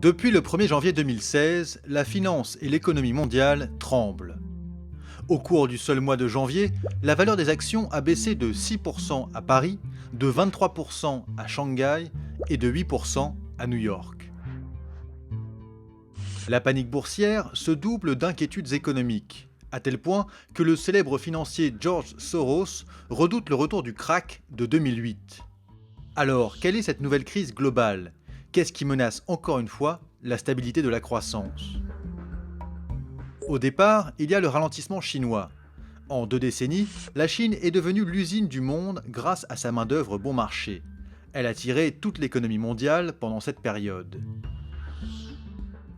Depuis le 1er janvier 2016, la finance et l'économie mondiale tremblent. Au cours du seul mois de janvier, la valeur des actions a baissé de 6% à Paris, de 23% à Shanghai et de 8% à New York. La panique boursière se double d'inquiétudes économiques, à tel point que le célèbre financier George Soros redoute le retour du krach de 2008. Alors, quelle est cette nouvelle crise globale ? Qu'est-ce qui menace encore une fois la stabilité de la croissance ? Au départ, il y a le ralentissement chinois. En 2 décennies, la Chine est devenue l'usine du monde grâce à sa main-d'œuvre bon marché. Elle a tiré toute l'économie mondiale pendant cette période.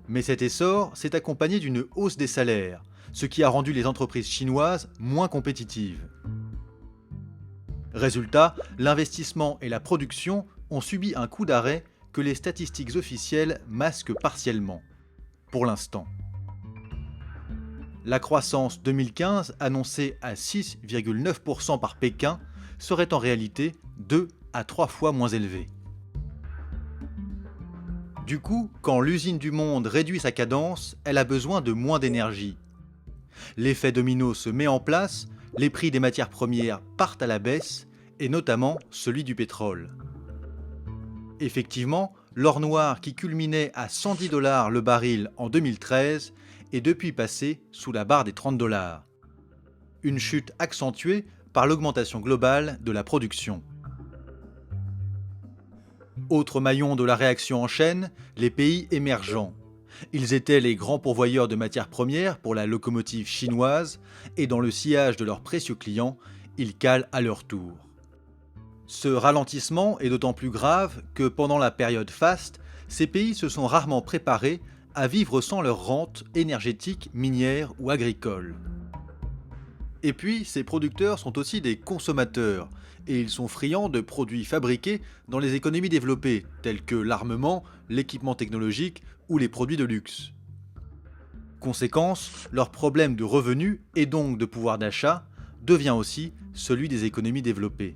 Mais cet essor s'est accompagné d'une hausse des salaires, ce qui a rendu les entreprises chinoises moins compétitives. Résultat, l'investissement et la production ont subi un coup d'arrêt que les statistiques officielles masquent partiellement, pour l'instant. La croissance 2015, annoncée à 6,9% par Pékin, serait en réalité 2 à 3 fois moins élevée. Du coup, quand l'usine du monde réduit sa cadence, elle a besoin de moins d'énergie. L'effet domino se met en place, les prix des matières premières partent à la baisse, et notamment celui du pétrole. Effectivement, l'or noir qui culminait à 110 $ le baril en 2013 est depuis passé sous la barre des 30 $. Une chute accentuée par l'augmentation globale de la production. Autre maillon de la réaction en chaîne, les pays émergents. Ils étaient les grands pourvoyeurs de matières premières pour la locomotive chinoise et dans le sillage de leurs précieux clients, ils calent à leur tour. Ce ralentissement est d'autant plus grave que pendant la période faste, ces pays se sont rarement préparés à vivre sans leurs rentes énergétiques, minières ou agricoles. Et puis, ces producteurs sont aussi des consommateurs, et ils sont friands de produits fabriqués dans les économies développées, tels que l'armement, l'équipement technologique ou les produits de luxe. Conséquence, leur problème de revenus et donc de pouvoir d'achat devient aussi celui des économies développées.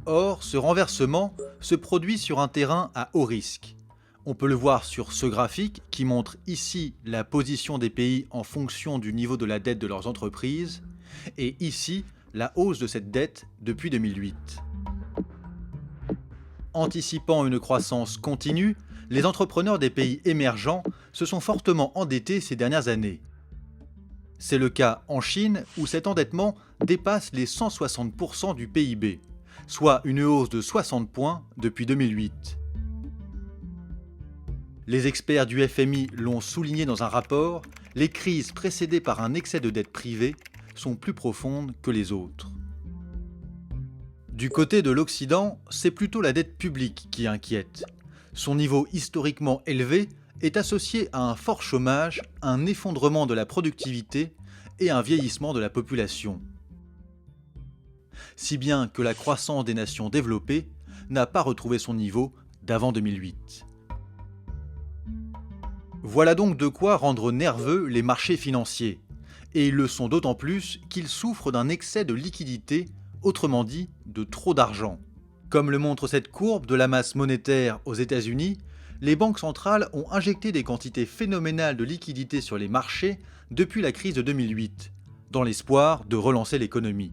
Or, ce renversement se produit sur un terrain à haut risque. On peut le voir sur ce graphique qui montre ici la position des pays en fonction du niveau de la dette de leurs entreprises, et ici la hausse de cette dette depuis 2008. Anticipant une croissance continue, les entrepreneurs des pays émergents se sont fortement endettés ces dernières années. C'est le cas en Chine où cet endettement dépasse les 160% du PIB, soit une hausse de 60 points depuis 2008. Les experts du FMI l'ont souligné dans un rapport, les crises précédées par un excès de dette privée sont plus profondes que les autres. Du côté de l'Occident, c'est plutôt la dette publique qui inquiète. Son niveau historiquement élevé est associé à un fort chômage, un effondrement de la productivité et un vieillissement de la population. Si bien que la croissance des nations développées n'a pas retrouvé son niveau d'avant 2008. Voilà donc de quoi rendre nerveux les marchés financiers, et ils le sont d'autant plus qu'ils souffrent d'un excès de liquidité, autrement dit de trop d'argent. Comme le montre cette courbe de la masse monétaire aux États-Unis, les banques centrales ont injecté des quantités phénoménales de liquidités sur les marchés depuis la crise de 2008, dans l'espoir de relancer l'économie.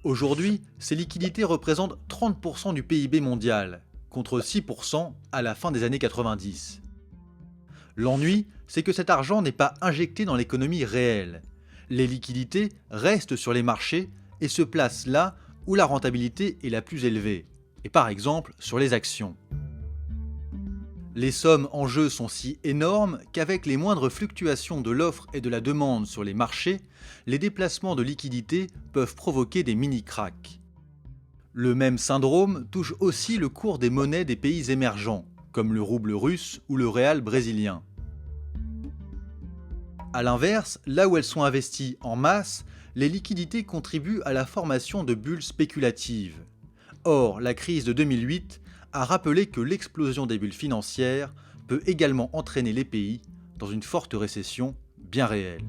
Aujourd'hui, ces liquidités représentent 30% du PIB mondial, contre 6% à la fin des années 90. L'ennui, c'est que cet argent n'est pas injecté dans l'économie réelle. Les liquidités restent sur les marchés et se placent là où la rentabilité est la plus élevée, et par exemple sur les actions. Les sommes en jeu sont si énormes qu'avec les moindres fluctuations de l'offre et de la demande sur les marchés, les déplacements de liquidités peuvent provoquer des mini-cracks. Le même syndrome touche aussi le cours des monnaies des pays émergents, comme le rouble russe ou le réal brésilien. A l'inverse, là où elles sont investies en masse, les liquidités contribuent à la formation de bulles spéculatives. Or, la crise de 2008 a rappelé que l'explosion des bulles financières peut également entraîner les pays dans une forte récession bien réelle.